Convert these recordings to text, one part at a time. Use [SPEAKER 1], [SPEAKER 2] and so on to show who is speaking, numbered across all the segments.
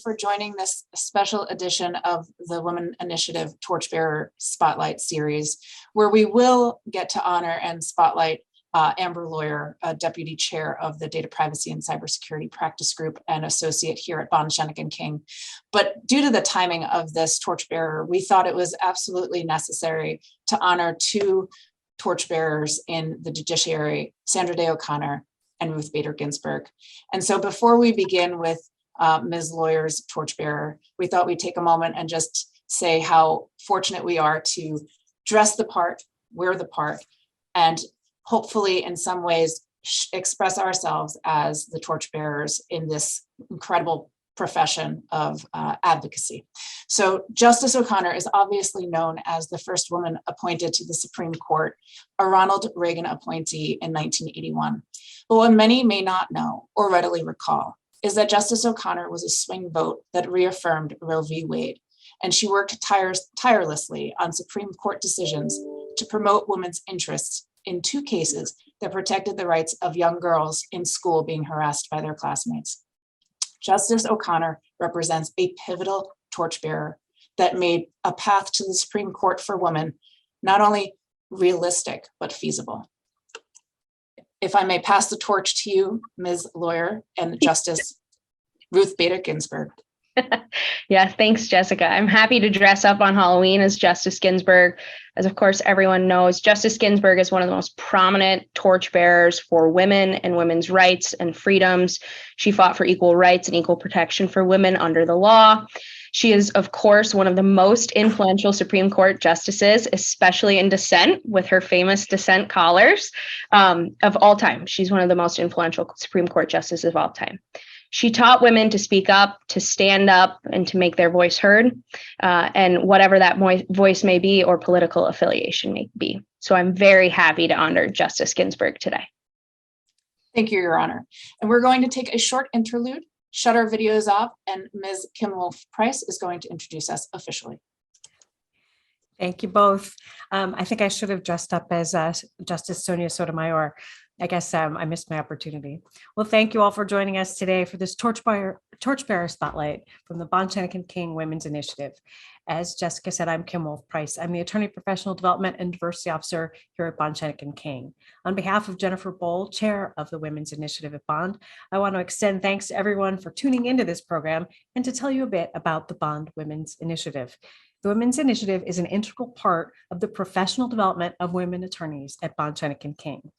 [SPEAKER 1] For joining this special edition of the Women Initiative Torchbearer Spotlight Series, where we will get to honor and spotlight Amber Lawyer, Deputy Chair of the Data Privacy and Cybersecurity Practice Group and Associate here at Bond, Schoeneck King. But due to the timing of this Torchbearer, we thought it was absolutely necessary to honor two torchbearers in the judiciary, Sandra Day O'Connor and Ruth Bader Ginsburg. And so before we begin with Ms. Lawyer's torchbearer, we thought we'd take a moment and just say how fortunate we are to dress the part, wear the part, and hopefully in some ways express ourselves as the torchbearers in this incredible profession of advocacy. So Justice O'Connor is obviously known as the first woman appointed to the Supreme Court, a Ronald Reagan appointee in 1981. But what many may not know or readily recall is that Justice O'Connor was a swing vote that reaffirmed Roe v. Wade, and she worked tirelessly on Supreme Court decisions to promote women's interests in two cases that protected the rights of young girls in school being harassed by their classmates. Justice O'Connor represents a pivotal torchbearer that made a path to the Supreme Court for women not only realistic, but feasible. If I may pass the torch to you, Ms. Lawyer, and Justice Ruth Bader Ginsburg.
[SPEAKER 2] Yeah, thanks, Jessica. I'm happy to dress up on Halloween as Justice Ginsburg. As of course, everyone knows, Justice Ginsburg is one of the most prominent torchbearers for women and women's rights and freedoms. She fought for equal rights and equal protection for women under the law. She is, of course, one of the most influential Supreme Court justices, especially in dissent, with her famous dissent collars of all time. She's one of the most influential Supreme Court justices of all time. She taught women to speak up, to stand up, and to make their voice heard, and whatever that voice may be or political affiliation may be. So I'm very happy to honor Justice Ginsburg today.
[SPEAKER 1] Thank you, Your Honor. And we're going to take a short interlude, shut our videos off, and Ms. Kim Wolf-Price is going to introduce us officially.
[SPEAKER 3] Thank you both. I think I should have dressed up as Justice Sonia Sotomayor. I guess I missed my opportunity. Well, thank you all for joining us today for this Torchbearer Spotlight from the Bond, Schoeneck King Women's Initiative. As Jessica said, I'm Kim Wolf-Price. I'm the Attorney Professional Development and Diversity Officer here at Bond, Schoeneck King. On behalf of Jennifer Bowl, Chair of the Women's Initiative at Bond, I want to extend thanks to everyone for tuning into this program and to tell you a bit about the Bond Women's Initiative. The Women's Initiative is an integral part of the professional development of women attorneys at Bond, Schoeneck King.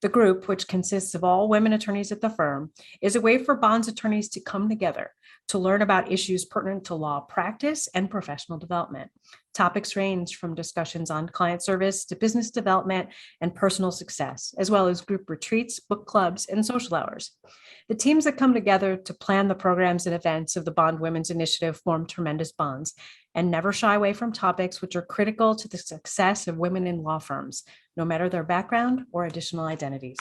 [SPEAKER 3] The group, which consists of all women attorneys at the firm, is a way for Bond's attorneys to come together to learn about issues pertinent to law practice and professional development. Topics range from discussions on client service to business development and personal success, as well as group retreats, book clubs, and social hours. The teams that come together to plan the programs and events of the Bond Women's Initiative form tremendous bonds and never shy away from topics which are critical to the success of women in law firms, no matter their background or additional identities.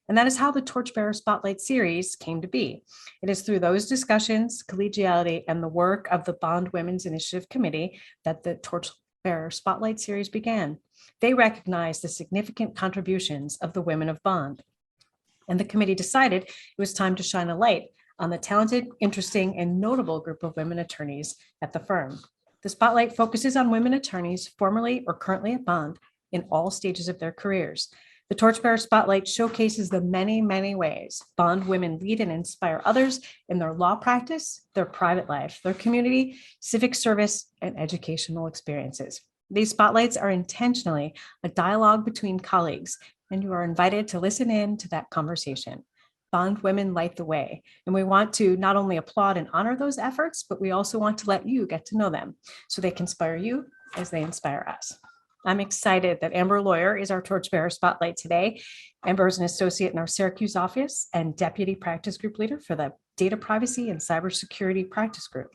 [SPEAKER 3] And that is how the Torchbearer Spotlight series came to be. It is through those discussions, collegiality, and the work of the Bond Women's Initiative Committee that the Torchbearer Spotlight series began. They recognized the significant contributions of the women of Bond. And the committee decided it was time to shine a light on the talented, interesting, and notable group of women attorneys at the firm. The spotlight focuses on women attorneys formerly or currently at Bond in all stages of their careers. The Torchbearer Spotlight showcases the many, many ways Bond women lead and inspire others in their law practice, their private life, their community, civic service, and educational experiences. These spotlights are intentionally a dialogue between colleagues, and you are invited to listen in to that conversation. Bond women light the way, and we want to not only applaud and honor those efforts, but we also want to let you get to know them so they can inspire you as they inspire us. I'm excited that Amber Lawyer is our Torchbearer Spotlight today. Amber is an associate in our Syracuse office and deputy practice group leader for the Data Privacy and Cybersecurity Practice Group.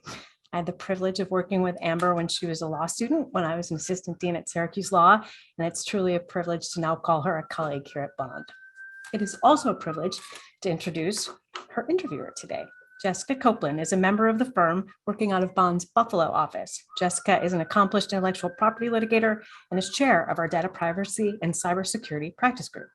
[SPEAKER 3] I had the privilege of working with Amber when she was a law student, when I was an assistant dean at Syracuse Law, and it's truly a privilege to now call her a colleague here at Bond. It is also a privilege to introduce her interviewer today. Jessica Copeland is a member of the firm working out of Bond's Buffalo office. Jessica is an accomplished intellectual property litigator and is chair of our Data Privacy and Cybersecurity Practice Group.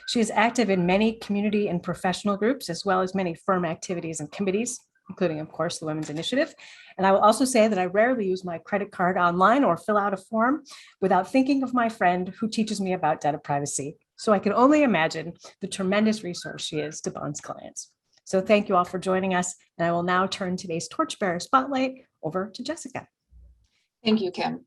[SPEAKER 3] She is active in many community and professional groups, as well as many firm activities and committees. including, of course, the Women's Initiative. And I will also say that I rarely use my credit card online or fill out a form without thinking of my friend who teaches me about data privacy. So I can only imagine the tremendous resource she is to Bond's clients. So thank you all for joining us. And I will now turn today's Torchbearer Spotlight over to Jessica.
[SPEAKER 1] Thank you, Kim.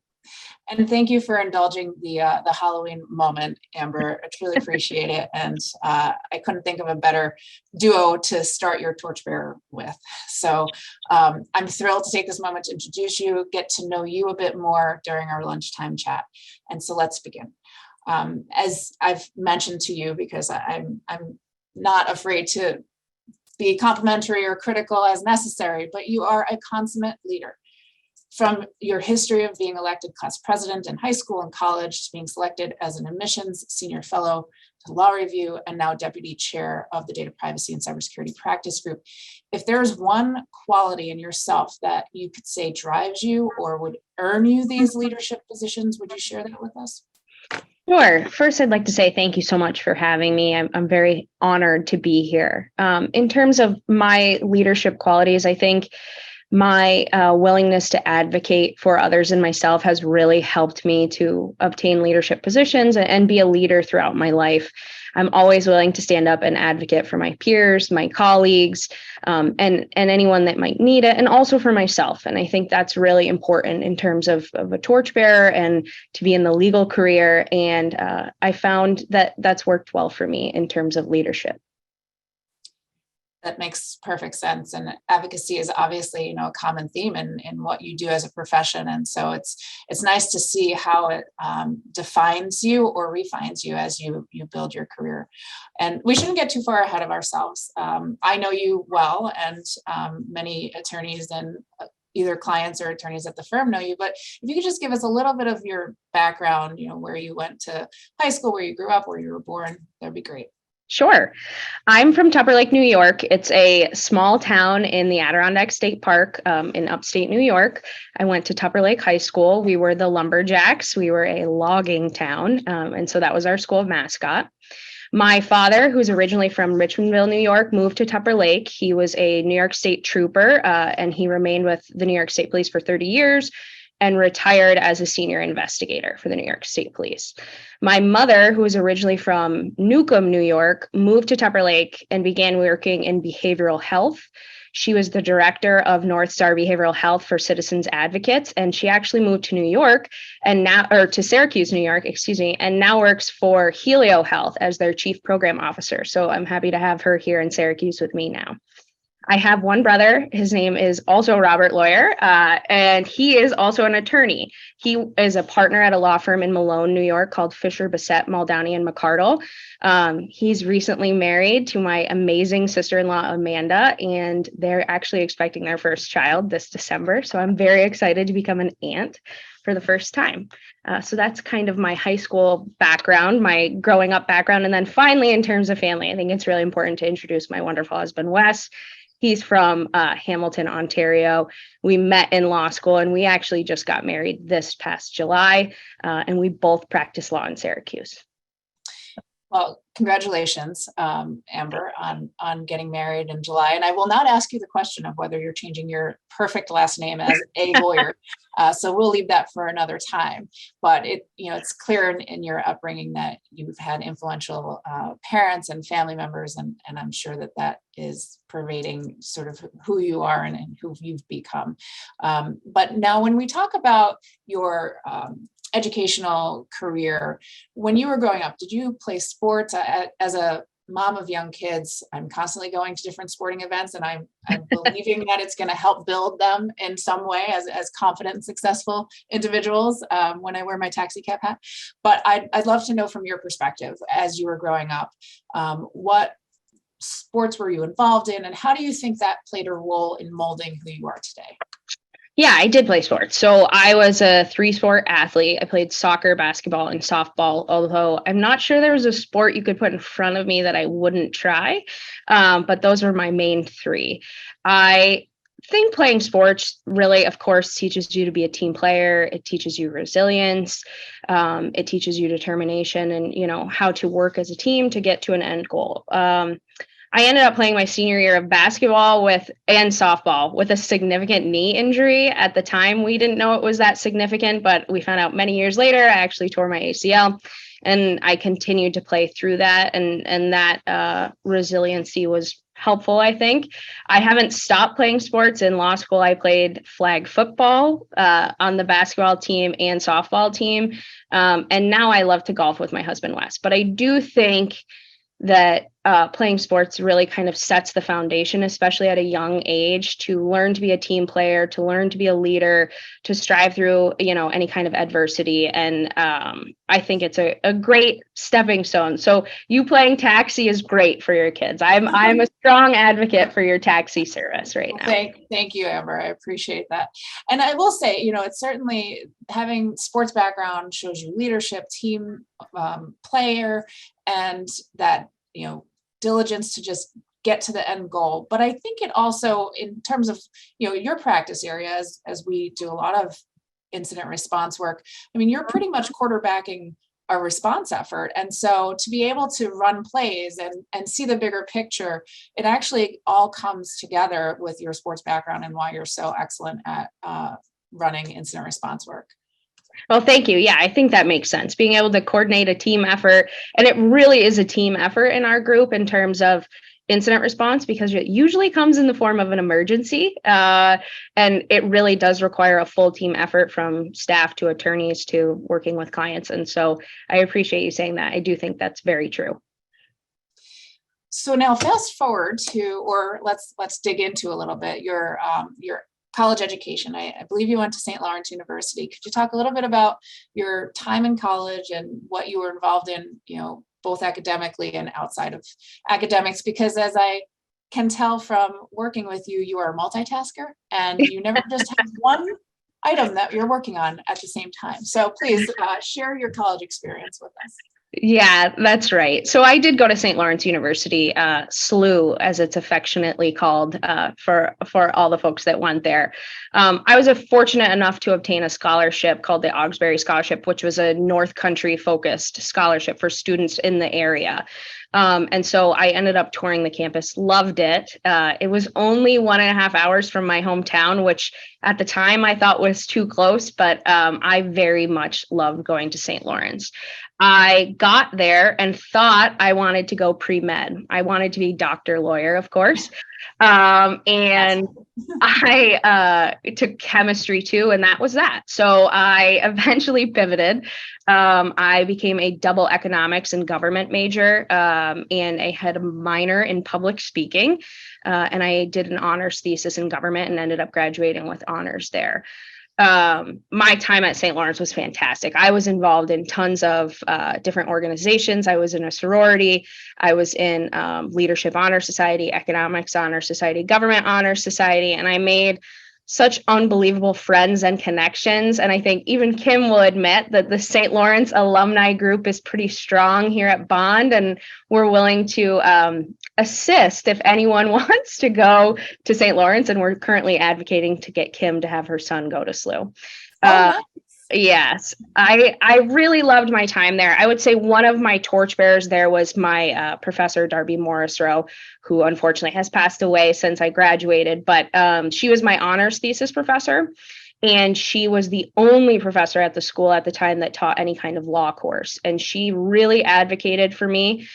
[SPEAKER 1] And thank you for indulging the Halloween moment, Amber. I truly appreciate it. And I couldn't think of a better duo to start your Torchbearer with. So I'm thrilled to take this moment to introduce you, get to know you a bit more during our lunchtime chat. And so let's begin. As I've mentioned to you, because I'm not afraid to be complimentary or critical as necessary, but you are a consummate leader. From your history of being elected class president in high school and college, to being selected as an admissions senior fellow to law review, and now deputy chair of the data privacy and cybersecurity practice group. If there is one quality in yourself that you could say drives you or would earn you these leadership positions, would you share that with us?
[SPEAKER 2] Sure. First, I'd like to say thank you so much for having me. I'm very honored to be here. In terms of my leadership qualities, I think my willingness to advocate for others and myself has really helped me to obtain leadership positions and be a leader throughout my life. I'm always willing to stand up and advocate for my peers, my colleagues, and anyone that might need it, and also for myself. And I think that's really important in terms of a torchbearer and to be in the legal career. And I found that that's worked well for me in terms of leadership.
[SPEAKER 1] That makes perfect sense. And advocacy is obviously, a common theme in what you do as a profession. And so it's nice to see how it defines you or refines you as you build your career. And we shouldn't get too far ahead of ourselves. I know you well, and many attorneys and either clients or attorneys at the firm know you, but if you could just give us a little bit of your background, where you went to high school, where you grew up, where you were born, that'd be great.
[SPEAKER 2] Sure. I'm from Tupper Lake, New York. It's a small town in the Adirondack State Park in upstate New York. I went to Tupper Lake High School. We were the Lumberjacks. We were a logging town. And so that was our school mascot. My father, who's originally from Richmondville, New York, moved to Tupper Lake. He was a New York State trooper, and he remained with the New York State Police for 30 years. And retired as a senior investigator for the New York State Police. My mother, who was originally from Newcomb, New York, moved to Tupper Lake and began working in behavioral health. She was the director of North Star Behavioral Health for Citizens Advocates, and she actually moved to New York to Syracuse, New York, and now works for Helio Health as their chief program officer. So I'm happy to have her here in Syracuse with me now. I have one brother. His name is also Robert Lawyer, and he is also an attorney. He is a partner at a law firm in Malone, New York called Fisher, Bissett, Maldani, and McCardle. He's recently married to my amazing sister-in-law, Amanda, and they're actually expecting their first child this December. So I'm very excited to become an aunt for the first time. So that's kind of my high school background, my growing up background. And then finally, in terms of family, I think it's really important to introduce my wonderful husband, Wes. He's from Hamilton, Ontario. We met in law school, and we actually just got married this past July, and we both practice law in Syracuse.
[SPEAKER 1] Well, congratulations, Amber, on getting married in July. And I will not ask you the question of whether you're changing your perfect last name as a lawyer. So we'll leave that for another time. But it's clear in your upbringing that you've had influential parents and family members, and I'm sure that is pervading sort of who you are and who you've become. But now, when we talk about your educational career, when you were growing up, did you play sports? As a mom of young kids, I'm constantly going to different sporting events, and I'm believing that it's going to help build them in some way as confident and successful individuals when I wear my taxi cab hat. But I'd love to know from your perspective, as you were growing up, what sports were you involved in, and how do you think that played a role in molding who you are today?
[SPEAKER 2] Yeah, I did play sports. So I was a 3-sport athlete. I played soccer, basketball, and softball, although I'm not sure there was a sport you could put in front of me that I wouldn't try. But those were my main 3. I think playing sports really, of course, teaches you to be a team player. It teaches you resilience. It teaches you determination and, how to work as a team to get to an end goal. I ended up playing my senior year of basketball and softball with a significant knee injury. At the time, we didn't know it was that significant, but we found out many years later, I actually tore my ACL, and I continued to play through that. And that resiliency was helpful, I think. I haven't stopped playing sports. In law school, I played flag football on the basketball team and softball team. And now I love to golf with my husband, Wes. But I do think that playing sports really kind of sets the foundation, especially at a young age, to learn to be a team player, to learn to be a leader, to strive through, any kind of adversity. And I think it's a great stepping stone. So you playing taxi is great for your kids. I'm a strong advocate for your taxi service right now.
[SPEAKER 1] Thank you, Amber. I appreciate that. And I will say, it's certainly, having sports background shows you leadership, team player, and that, diligence to just get to the end goal. But I think it also, in terms of, your practice area, as we do a lot of incident response work, you're pretty much quarterbacking a response effort. And so to be able to run plays and see the bigger picture, it actually all comes together with your sports background and why you're so excellent at running incident response work.
[SPEAKER 2] Well, thank you. Yeah, I think that makes sense. Being able to coordinate a team effort, and it really is a team effort in our group in terms of incident response, because it usually comes in the form of an emergency. And it really does require a full team effort from staff to attorneys to working with clients. And so I appreciate you saying that. I do think that's very true.
[SPEAKER 1] So now fast forward to, or let's dig into a little bit your college education. I believe you went to St. Lawrence University. Could you talk a little bit about your time in college and what you were involved in, both academically and outside of academics? Because as I can tell from working with you, you are a multitasker and you never just have one item that you're working on at the same time. So please share your college experience with us.
[SPEAKER 2] Yeah, that's right. So I did go to St. Lawrence University, SLU, as it's affectionately called, for all the folks that went there. I was fortunate enough to obtain a scholarship called the Augsbury Scholarship, which was a North Country focused scholarship for students in the area. And so I ended up touring the campus, loved it. It was only 1.5 hours from my hometown, which at the time I thought was too close, but I very much loved going to St. Lawrence. I got there and thought I wanted to go pre-med. I wanted to be doctor, lawyer, of course. And I took chemistry too, and that was that. So I eventually pivoted. I became a double economics and government major, and I had a minor in public speaking. And I did an honors thesis in government and ended up graduating with honors there. My time at St. Lawrence was fantastic. I was involved in tons of different organizations. I was in a sorority. I was in Leadership Honor Society, Economics Honor Society, Government Honor Society, and I made such unbelievable friends and connections. And I think even Kim will admit that the St. Lawrence alumni group is pretty strong here at Bond, and we're willing to assist if anyone wants to go to St. Lawrence. And we're currently advocating to get Kim to have her son go to SLU.
[SPEAKER 1] Nice.
[SPEAKER 2] Yes, I really loved my time there. I would say one of my torchbearers there was my professor, Darby Morrisroe, who unfortunately has passed away since I graduated, but she was my honors thesis professor. And she was the only professor at the school at the time that taught any kind of law course. And she really advocated for me.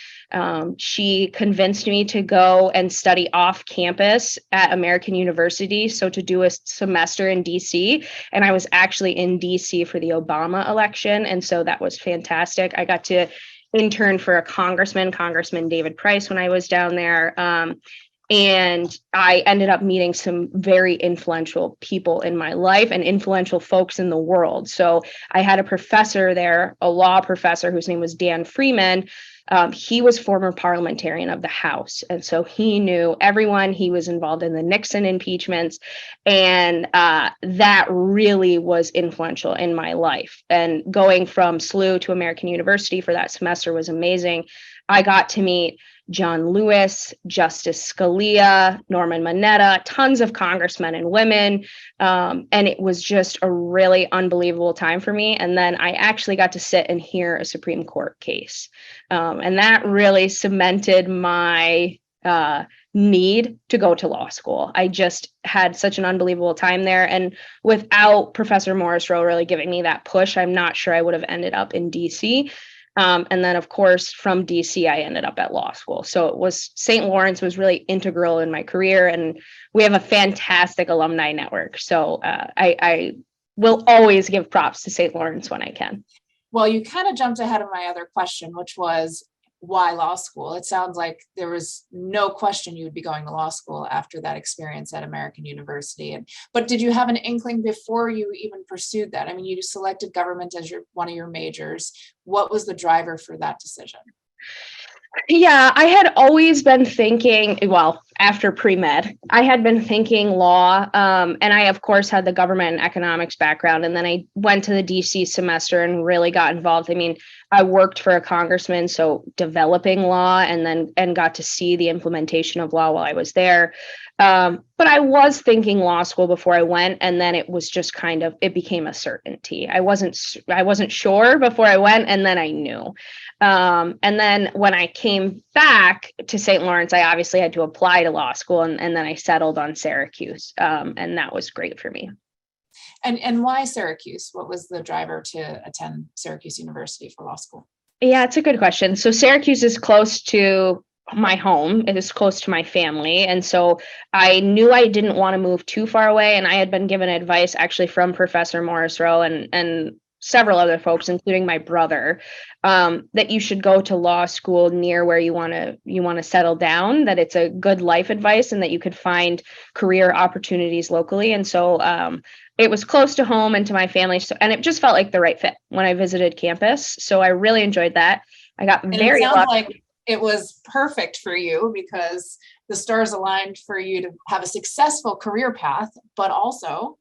[SPEAKER 2] She convinced me to go and study off campus at American University. So to do a semester in DC, and I was actually in DC for the Obama election. And so that was fantastic. I got to intern for a Congressman David Price, when I was down there. And I ended up meeting some very influential people in my life and influential folks in the world. So I had a professor there, a law professor whose name was Dan Freeman. He was former parliamentarian of the House. And so he knew everyone. He was involved in the Nixon impeachments. And that really was influential in my life. And going from SLU to American University for that semester was amazing. I got to meet John Lewis, Justice Scalia, Norman Mineta, tons of congressmen and women. And it was just a really unbelievable time for me. And then I actually got to sit and hear a Supreme Court case. And that really cemented my need to go to law school. I just had such an unbelievable time there. And without Professor Morrisroe really giving me that push, I'm not sure I would have ended up in DC. And then, of course, from DC, I ended up at law school. So it was St. Lawrence was really integral in my career. And we have a fantastic alumni network. So I will always give props to St. Lawrence when I can.
[SPEAKER 1] Well, you kind of jumped ahead of my other question, which was why law school? It sounds like there was no question you would be going to law school after that experience at American University. But did you have an inkling before you even pursued that? I mean, you selected government as one of your majors. What was the driver for that decision?
[SPEAKER 2] Yeah, I had always been thinking, well, after pre-med, I had been thinking law. And I, of course, had the government and economics background. And then I went to the DC semester and really got involved. I mean, I worked for a congressman, so developing law and got to see the implementation of law while I was there. But I was thinking law school before I went, and then it was just it became a certainty. I wasn't sure before I went, and then I knew. And then when I came back to St. Lawrence, I obviously had to apply to law school, and then I settled on Syracuse, and that was great for me.
[SPEAKER 1] And why Syracuse? What was the driver to attend Syracuse University for law school?
[SPEAKER 2] Yeah, it's a good question. So Syracuse is close to my home. It is close to my family. And so I knew I didn't want to move too far away. And I had been given advice actually from Professor Morrisroe and several other folks, including my brother, that you should go to law school near where you want to settle down, that it's a good life advice and that you could find career opportunities locally. And so it was close to home and to my family. So, and it just felt like the right fit when I visited campus. So I really enjoyed that. I got very lucky.
[SPEAKER 1] Like it was perfect for you because the stars aligned for you to have a successful career path, but also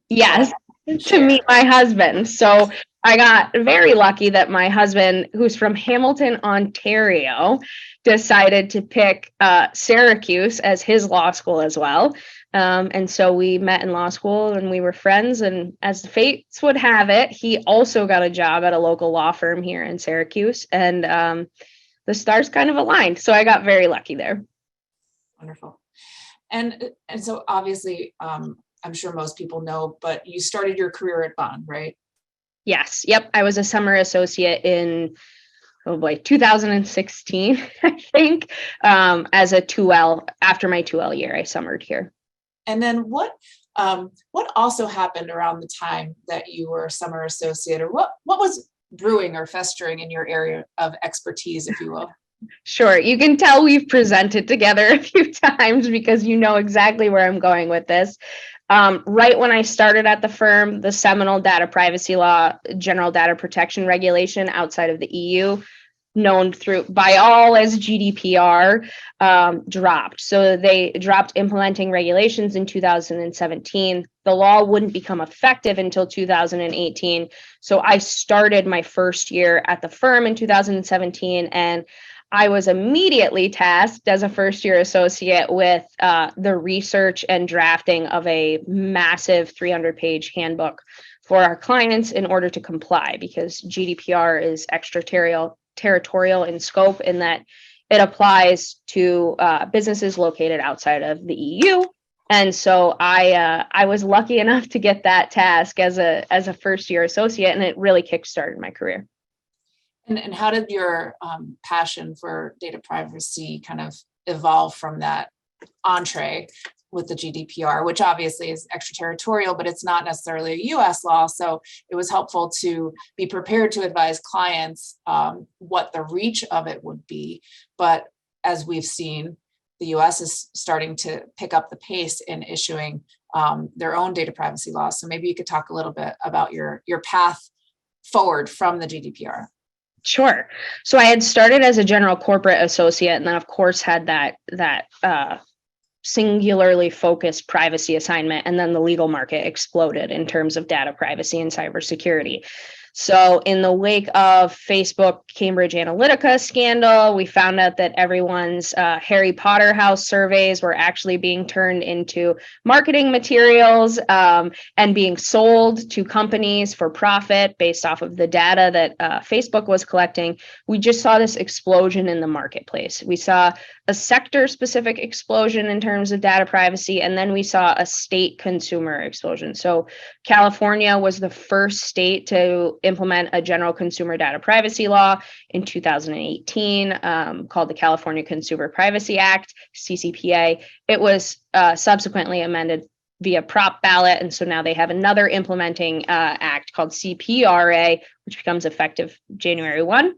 [SPEAKER 2] yes, to meet my husband. So I got very lucky that my husband, who's from Hamilton, Ontario, decided to pick Syracuse as his law school as well. And so we met in law school and we were friends. And as the fates would have it, he also got a job at a local law firm here in Syracuse. And the stars kind of aligned. So I got very lucky there.
[SPEAKER 1] Wonderful. And so obviously, I'm sure most people know, but you started your career at Bond, right?
[SPEAKER 2] Yes. Yep. I was a summer associate in, 2016, I think, as a 2L. After my 2L year, I summered here.
[SPEAKER 1] And then what also happened around the time that you were a summer associate, or what was brewing or festering in your area of expertise, if you will?
[SPEAKER 2] Sure. You can tell we've presented together a few times because you know exactly where I'm going with this. Right when I started at the firm, the seminal data privacy law, general data protection regulation outside of the EU, known by all as GDPR, dropped. So they dropped implementing regulations in 2017. The law wouldn't become effective until 2018. So I started my first year at the firm in 2017, and I was immediately tasked as a first-year associate with the research and drafting of a massive 300-page handbook for our clients in order to comply, because GDPR is extraterritorial in scope in that it applies to businesses located outside of the EU. And so I was lucky enough to get that task as a first-year associate, and it really kickstarted my career.
[SPEAKER 1] And how did your passion for data privacy kind of evolve from that entree with the GDPR, which obviously is extraterritorial, but it's not necessarily a US law. So it was helpful to be prepared to advise clients what the reach of it would be. But as we've seen, the US is starting to pick up the pace in issuing their own data privacy laws. So maybe you could talk a little bit about your path forward from the GDPR.
[SPEAKER 2] Sure. So I had started as a general corporate associate, and then of course had that singularly focused privacy assignment, and then the legal market exploded in terms of data privacy and cybersecurity. So in the wake of Facebook Cambridge Analytica scandal, we found out that everyone's Harry Potter house surveys were actually being turned into marketing materials and being sold to companies for profit based off of the data that Facebook was collecting. We just saw this explosion in the marketplace. We saw a sector-specific explosion in terms of data privacy, and then we saw a state consumer explosion. So California was the first state to implement a general consumer data privacy law in 2018 called the California Consumer Privacy Act, CCPA. It was subsequently amended via prop ballot, and so now they have another implementing act called CPRA, which becomes effective January 1.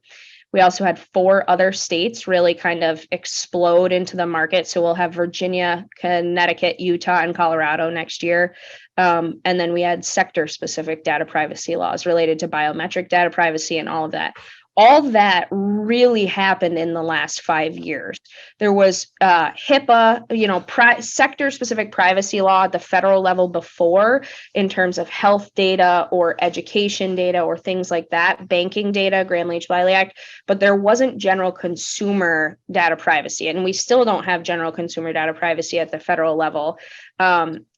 [SPEAKER 2] We also had 4 other states really kind of explode into the market. So we'll have Virginia, Connecticut, Utah, and Colorado next year. And then we had sector-specific data privacy laws related to biometric data privacy and all of that. All that really happened in the last 5 years. There was HIPAA, sector-specific privacy law at the federal level before in terms of health data or education data or things like that, banking data, Gramm-Leach-Bliley Act, but there wasn't general consumer data privacy. And we still don't have general consumer data privacy at the federal level.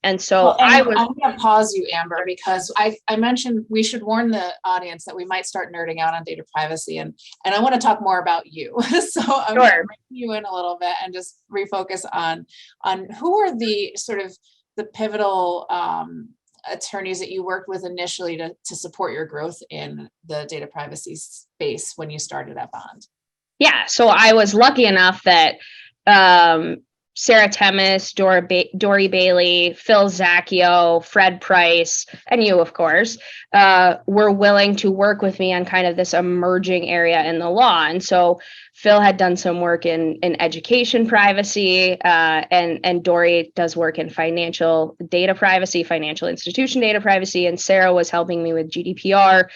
[SPEAKER 2] And so
[SPEAKER 1] I'm going to pause you, Amber, because I mentioned we should warn the audience that we might start nerding out on data privacy, and I want to talk more about you. So I'm going to bring you in a little bit and just refocus on who are the sort of the pivotal attorneys that you worked with initially to support your growth in the data privacy space when you started at Bond.
[SPEAKER 2] Yeah, so I was lucky enough that Sarah Temis, Dory Bailey, Phil Zacchio, Fred Price, and you, of course, were willing to work with me on kind of this emerging area in the law. And so Phil had done some work in education privacy, and Dory does work in financial data privacy, financial institution data privacy, and Sarah was helping me with GDPR.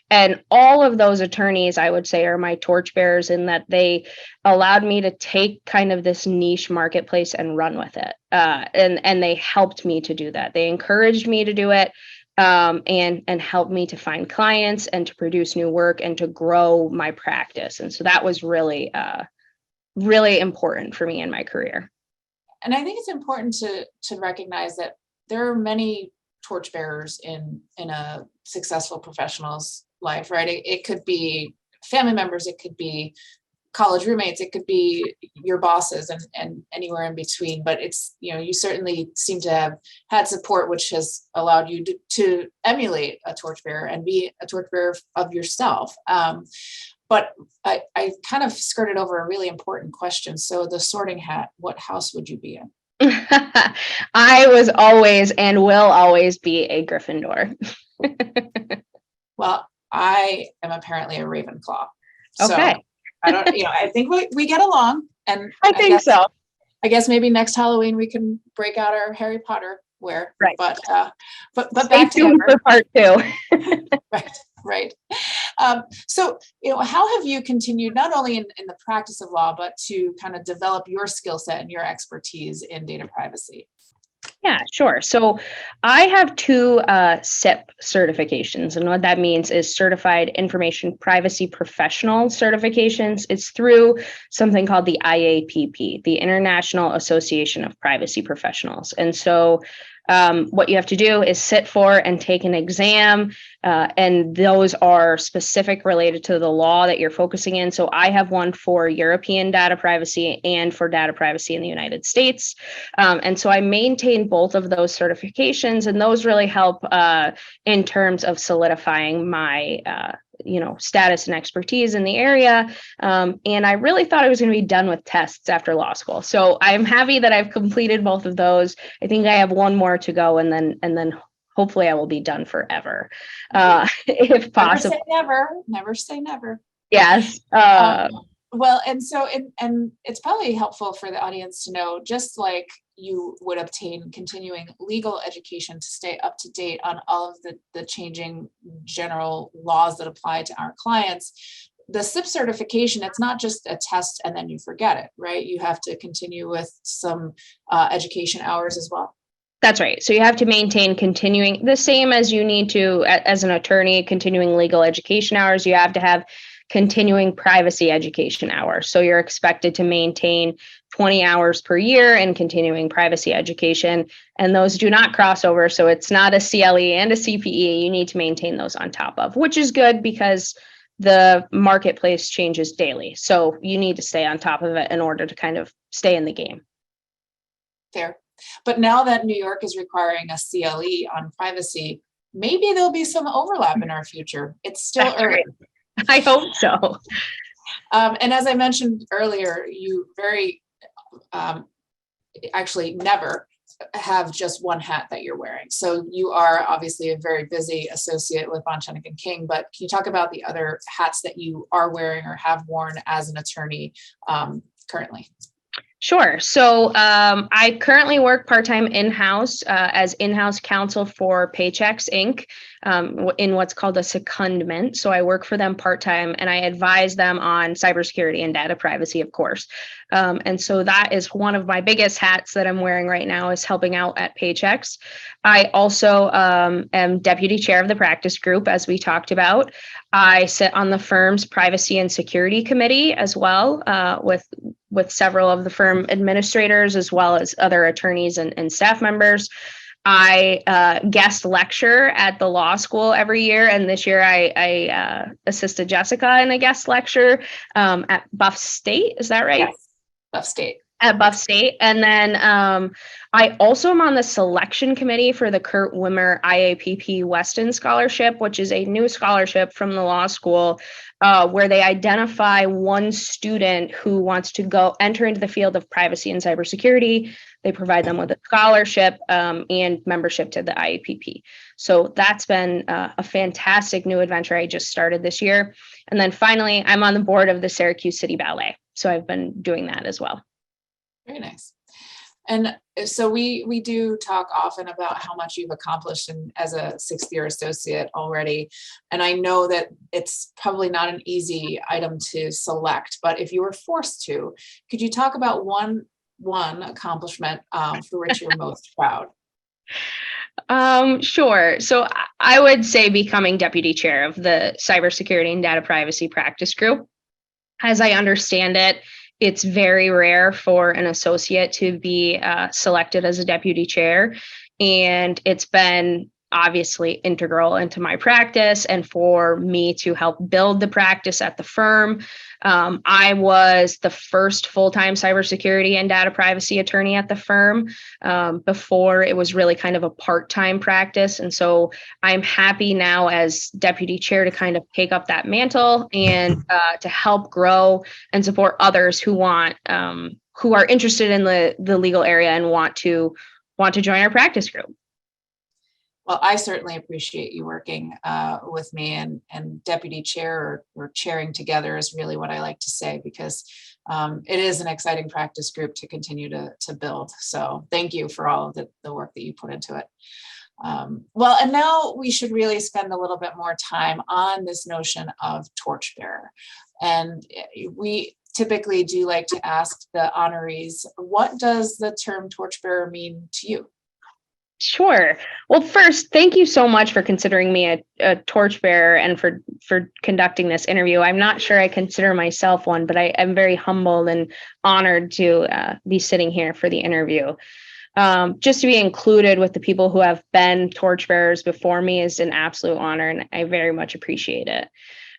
[SPEAKER 2] And all of those attorneys, I would say, are my torchbearers in that they allowed me to take kind of this niche marketplace and run with it. And they helped me to do that. They encouraged me to do it and helped me to find clients and to produce new work and to grow my practice. And so that was really, really important for me in my career.
[SPEAKER 1] And I think it's important to recognize that there are many torchbearers in a successful professional's life, right? It could be family members, it could be college roommates, it could be your bosses and anywhere in between. But it's, you certainly seem to have had support, which has allowed you to emulate a torchbearer and be a torchbearer of yourself. But I kind of skirted over a really important question. So the sorting hat, what house would you be in?
[SPEAKER 2] I was always and will always be a Gryffindor.
[SPEAKER 1] Well, I am apparently a Ravenclaw.
[SPEAKER 2] Okay.
[SPEAKER 1] So I don't, I think we get along, and
[SPEAKER 2] I think so.
[SPEAKER 1] I guess maybe next Halloween we can break out our Harry Potter wear.
[SPEAKER 2] Right.
[SPEAKER 1] But
[SPEAKER 2] stay tuned for part 2.
[SPEAKER 1] Right. So, how have you continued not only in the practice of law, but to kind of develop your skill set and your expertise in data privacy?
[SPEAKER 2] Yeah, sure. So I have 2 SIP certifications. And what that means is Certified Information Privacy Professional certifications. It's through something called the IAPP, the International Association of Privacy Professionals. And so what you have to do is sit for and take an exam, and those are specific related to the law that you're focusing in. So I have one for European data privacy and for data privacy in the United States. And so I maintain both of those certifications, and those really help in terms of solidifying my status and expertise in the area. And I really thought I was going to be done with tests after law school. So I'm happy that I've completed both of those. I think I have one more to go, and then hopefully I will be done forever, if possible.
[SPEAKER 1] Never say never.
[SPEAKER 2] Yes.
[SPEAKER 1] Well, and so, and it's probably helpful for the audience to know, just like you would obtain continuing legal education to stay up to date on all of the changing general laws that apply to our clients, the SIP certification, it's not just a test and then you forget it, right? You have to continue with some education hours as well.
[SPEAKER 2] That's right. So you have to maintain continuing the same as you need to as an attorney, continuing legal education hours. You have to have continuing privacy education hours. So you're expected to maintain 20 hours per year in continuing privacy education, and those do not cross over. So it's not a CLE and a CPE. You need to maintain those on top of, which is good because the marketplace changes daily. So you need to stay on top of it in order to kind of stay in the game.
[SPEAKER 1] Fair. But now that New York is requiring a CLE on privacy, maybe there'll be some overlap in our future. It's still
[SPEAKER 2] That's
[SPEAKER 1] early.
[SPEAKER 2] right. I hope so.
[SPEAKER 1] And as I mentioned earlier, you actually never have just one hat that you're wearing. So you are obviously a very busy associate with Von Schoeneck King, but can you talk about the other hats that you are wearing or have worn as an attorney currently?
[SPEAKER 2] Sure. So I currently work part-time in-house as in-house counsel for Paychecks Inc. In what's called a secondment. So I work for them part-time and I advise them on cybersecurity and data privacy, of course. And so that is one of my biggest hats that I'm wearing right now, is helping out at Paychecks. I also am deputy chair of the practice group, as we talked about. I sit on the firm's privacy and security committee as well, with several of the firm administrators, as well as other attorneys and staff members. I guest lecture at the law school every year. And this year I assisted Jessica in a guest lecture at Buff State. Is that right?
[SPEAKER 1] Yes, Buff State.
[SPEAKER 2] At Buff State. And then I also am on the selection committee for the Kurt Wimmer IAPP Weston Scholarship, which is a new scholarship from the law school where they identify one student who wants to go enter into the field of privacy and cybersecurity. They provide them with a scholarship and membership to the IAPP. So that's been a fantastic new adventure I just started this year. And then finally, I'm on the board of the Syracuse City Ballet. So I've been doing that as well.
[SPEAKER 1] Very nice. And so we do talk often about how much you've accomplished as a sixth year associate already. And I know that it's probably not an easy item to select, but if you were forced to, could you talk about one accomplishment for which you're most proud?
[SPEAKER 2] Sure. So I would say becoming deputy chair of the cybersecurity and data privacy practice group. As I understand it, it's very rare for an associate to be selected as a deputy chair. And it's been obviously integral into my practice and for me to help build the practice at the firm. I was the first full-time cybersecurity and data privacy attorney at the firm before it was really kind of a part-time practice. And so I'm happy now as deputy chair to kind of take up that mantle and to help grow and support others who are interested in the legal area and want to join our practice group.
[SPEAKER 1] Well, I certainly appreciate you working with me, and deputy chair or chairing together is really what I like to say, because it is an exciting practice group to continue to build. So thank you for all of the work that you put into it. Well, and now we should really spend a little bit more time on this notion of torchbearer. And we typically do like to ask the honorees, what does the term torchbearer mean to you?
[SPEAKER 2] Sure. Well, first, thank you so much for considering me a torchbearer and for conducting this interview. I'm not sure I consider myself one, but I'm very humbled and honored to be sitting here for the interview. Just to be included with the people who have been torchbearers before me is an absolute honor, and I very much appreciate it.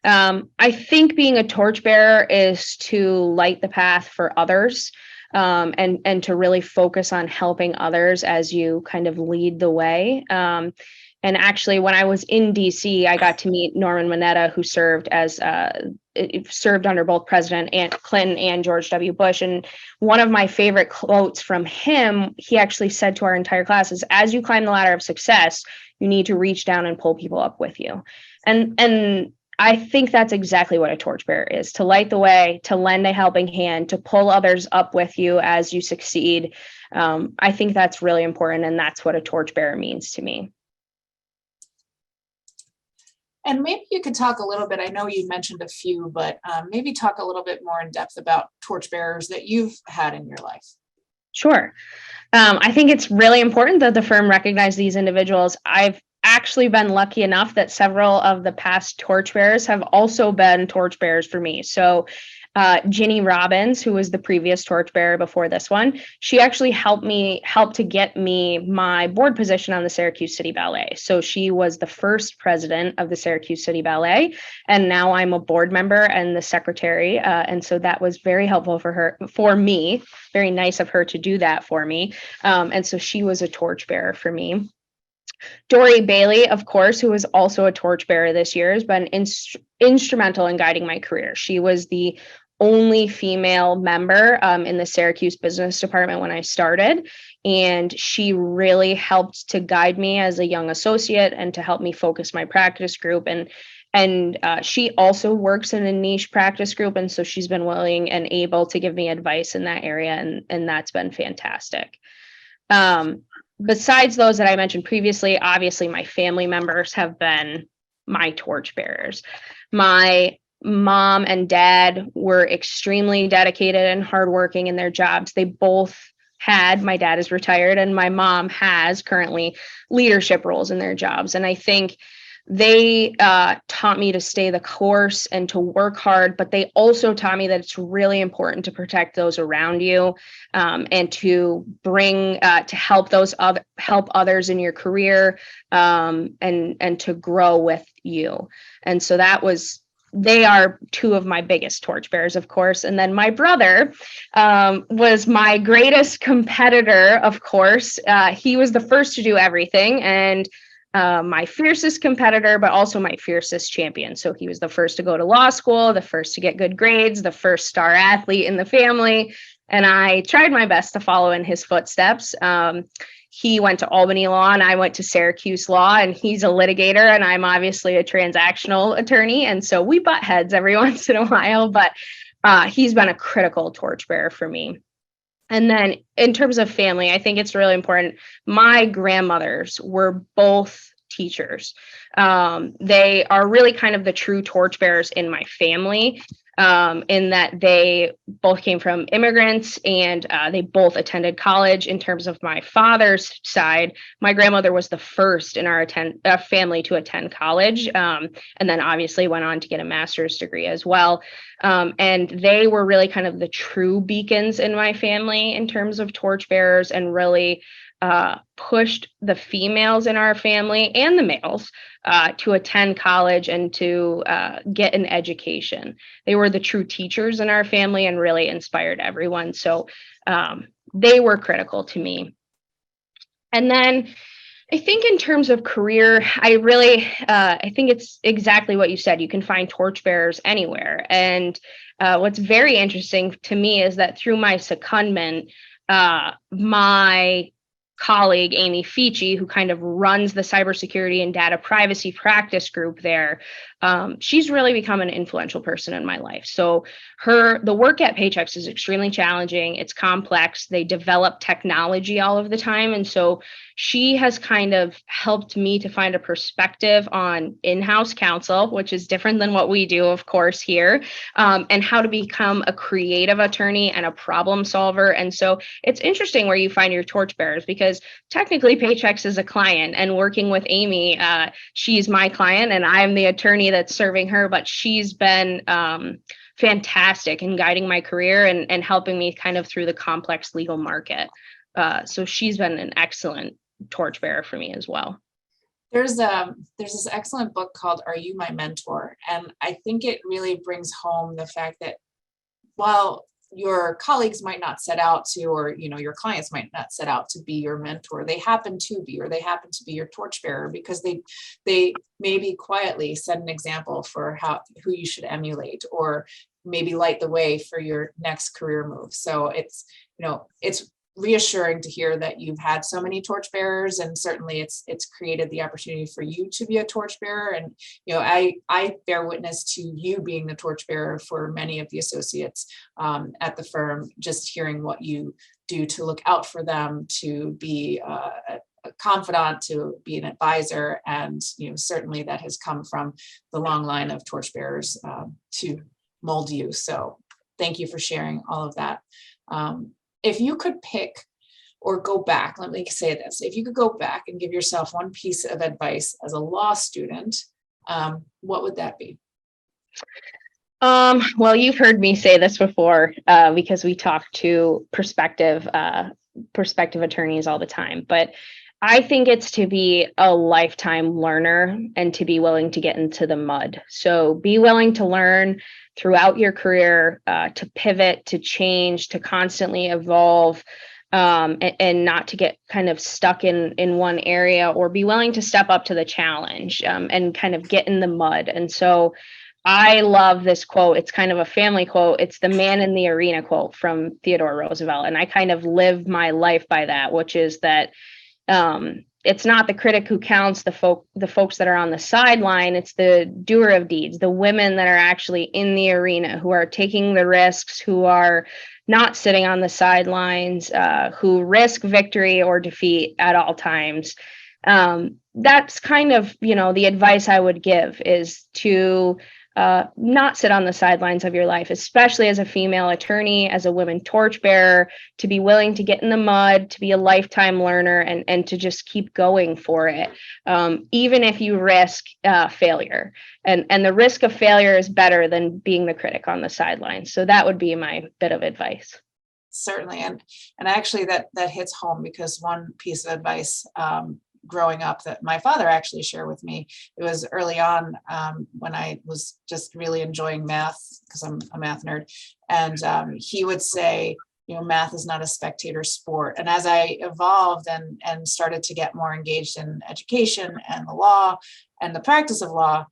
[SPEAKER 2] I think being a torchbearer is to light the path for others. And to really focus on helping others as you kind of lead the way. And actually, when I was in DC, I got to meet Norman Mineta, who served under both President Clinton and George W. Bush. And one of my favorite quotes from him, he actually said to our entire class, is, as you climb the ladder of success, you need to reach down and pull people up with you. And I think that's exactly what a torchbearer is: to light the way, to lend a helping hand, to pull others up with you as you succeed. I think that's really important, and that's what a torchbearer means to me.
[SPEAKER 1] And maybe you could talk a little bit, I know you mentioned a few, but maybe talk a little bit more in depth about torchbearers that you've had in your life.
[SPEAKER 2] Sure. I think it's really important that the firm recognize these individuals. I've actually been lucky enough that several of the past torchbearers have also been torchbearers for me. So Ginny Robbins, who was the previous torchbearer before this one, she actually helped to get me my board position on the Syracuse City Ballet. So she was the first president of the Syracuse City Ballet, and now I'm a board member and the secretary. And so that was very helpful for me. Very nice of her to do that for me. And so she was a torchbearer for me. Dory Bailey, of course, who was also a torchbearer this year, has been instrumental in guiding my career. She was the only female member in the Syracuse Business Department when I started, and she really helped to guide me as a young associate and to help me focus my practice group. And she also works in a niche practice group, and so she's been willing and able to give me advice in that area, and that's been fantastic. Besides those that I mentioned previously, obviously my family members have been my torchbearers. My mom and dad were extremely dedicated and hardworking in their jobs. They both had, my dad is retired and my mom has currently leadership roles in their jobs. And I think they taught me to stay the course and to work hard, but they also taught me that it's really important to protect those around you, and to bring to help others in your career, and to grow with you. And so they are two of my biggest torchbearers, of course. And then my brother was my greatest competitor, of course. He was the first to do everything, and my fiercest competitor, but also my fiercest champion. So he was the first to go to law school, the first to get good grades, the first star athlete in the family. And I tried my best to follow in his footsteps. He went to Albany Law and I went to Syracuse Law, and he's a litigator and I'm obviously a transactional attorney. And so we butt heads every once in a while, but he's been a critical torchbearer for me. And then in terms of family, I think it's really important. My grandmothers were both teachers. They are really kind of the true torchbearers in my family, in that they both came from immigrants and they both attended college. In terms of my father's side, my grandmother was the first in our family to attend college, and then obviously went on to get a master's degree as well. And they were really kind of the true beacons in my family in terms of torchbearers, and really pushed the females in our family and the males to attend college and to get an education. They were the true teachers in our family and really inspired everyone. So they were critical to me. And then I think in terms of career, I think it's exactly what you said. You can find torchbearers anywhere. And what's very interesting to me is that through my secondment, my colleague, Amy Fici, who kind of runs the cybersecurity and data privacy practice group there, she's really become an influential person in my life. So the work at Paychex is extremely challenging. It's complex. They develop technology all of the time. And so she has kind of helped me to find a perspective on in-house counsel, which is different than what we do, of course, here, and how to become a creative attorney and a problem solver. And so it's interesting where you find your torchbearers, because technically Paychex is a client, and working with Amy, she's my client and I'm the attorney that's serving her, but she's been fantastic in guiding my career and helping me kind of through the complex legal market. So she's been an excellent torchbearer for me as well.
[SPEAKER 1] There's this excellent book called Are You My Mentor? And I think it really brings home the fact that while your colleagues might not set out to, or your clients might not set out to be your mentor, they happen to be, or they happen to be your torchbearer, because they maybe quietly set an example for who you should emulate, or maybe light the way for your next career move. So it's reassuring to hear that you've had so many torchbearers, and certainly it's created the opportunity for you to be a torchbearer. And I bear witness to you being the torchbearer for many of the associates at the firm, just hearing what you do to look out for them, to be a confidant, to be an advisor, and certainly that has come from the long line of torchbearers to mold you. So thank you for sharing all of that. if you could pick or go back, let me say this, if you could go back and give yourself one piece of advice as a law student, what would that be?
[SPEAKER 2] Well, you've heard me say this before, because we talk to prospective attorneys all the time, but I think it's to be a lifetime learner and to be willing to get into the mud. So be willing to learn throughout your career, to pivot, to change, to constantly evolve, and not to get kind of stuck in one area, or be willing to step up to the challenge, and kind of get in the mud. And so I love this quote. It's kind of a family quote. It's the man in the arena quote from Theodore Roosevelt. And I kind of live my life by that, which is that it's not the critic who counts, the folks that are on the sideline. It's the doer of deeds, the women that are actually in the arena, who are taking the risks, who are not sitting on the sidelines, who risk victory or defeat at all times. That's kind of, the advice I would give, is to not sit on the sidelines of your life, especially as a female attorney, as a women torchbearer, to be willing to get in the mud, to be a lifetime learner, and to just keep going for it, even if you risk failure. And the risk of failure is better than being the critic on the sidelines. So that would be my bit of advice.
[SPEAKER 1] Certainly, and actually that hits home, because one piece of advice growing up that my father actually shared with me, it was early on, when I was just really enjoying math, because I'm a math nerd, and he would say, math is not a spectator sport. And as I evolved and started to get more engaged in education and the law and the practice of law,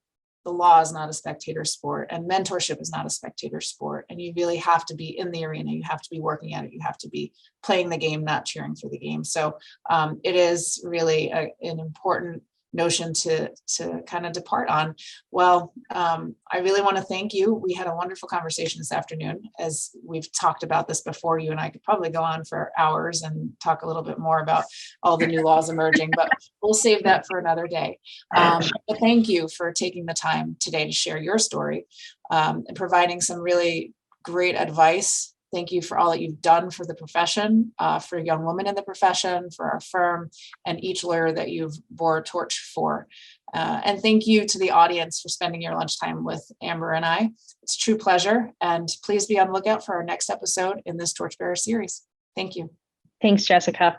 [SPEAKER 1] the law is not a spectator sport, and mentorship is not a spectator sport. And you really have to be in the arena. You have to be working at it. You have to be playing the game, not cheering for the game. So it is really an important notion to kind of depart on. Well, I really want to thank you. We had a wonderful conversation this afternoon. As we've talked about this before, you and I could probably go on for hours and talk a little bit more about all the new laws emerging, but we'll save that for another day. But thank you for taking the time today to share your story, and providing some really great advice. Thank you for all that you've done for the profession, for young women in the profession, for our firm, and each lawyer that you've bore a torch for. And thank you to the audience for spending your lunchtime with Amber and I. It's a true pleasure. And please be on the lookout for our next episode in this Torchbearer series. Thank you.
[SPEAKER 2] Thanks, Jessica.